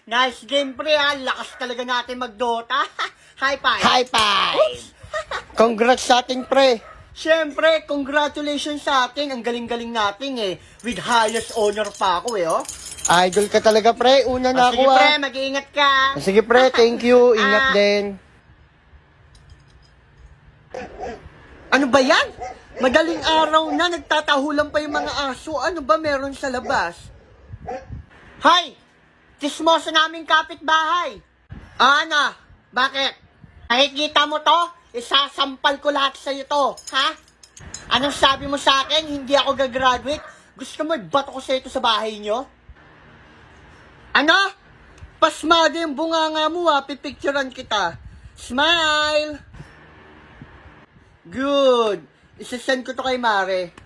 Nice game, pre, ha? Lakas talaga natin mag-Dota. High five. High five! Congrats sa ating pre. Siyempre, congratulations sa atin. Ang galing-galing natin, eh. With highest honor pa ako, eh, oh. Idol ka talaga pre. Una na Sige, ako pre, ah. mag-iingat ka. Sige pre, thank you. Ingat din. Ano ba yan? Madaling araw na, nagtatahulan pa yung mga aso. Ano ba meron sa labas? Hay! Chismoso naming kapitbahay. Ano? Bakit? Nakikita mo to? Isasampal ko lahat sa'yo to. Ha? Anong sabi mo sa akin? Hindi ako gagraduate? Gusto mo ibato ko sa ito sa bahay nyo? Ano? Pasmado yung bunganga mo ha. Pipicturean kita. Smile! Good. Isasend ko to kay Mare.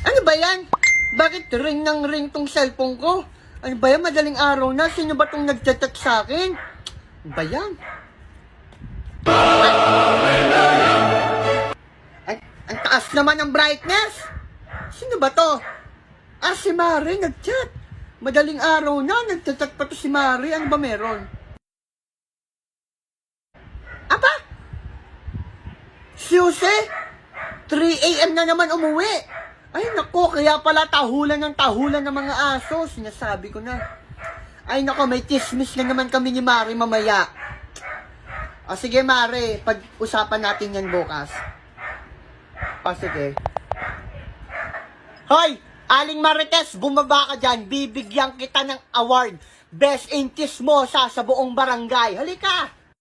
Ano ba yan? Bakit ring ng ring tong cellphone ko? Ano ba yan? Madaling araw na. Sino ba tong nagchat-chat sa akin? Ano ba yan? Ang taas naman ng brightness. Sino ba to? Ah, si Mare nagchat. Madaling araw na, nagchat-chat pa to si Mare. Ano ba meron? Apa? Si Jose? 3 a.m. na naman umuwi. Ay nako, kaya pala tahulan ng mga aso. Sinasabi ko na. Ay nako, may tismis na naman kami ni Mare mamaya. O sige Mare, pag-usapan natin yan bukas. O sige. Hoy! Aling Marites, bumaba ka dyan. Bibigyan kita ng award. Best in Chismosa sa buong barangay. Halika!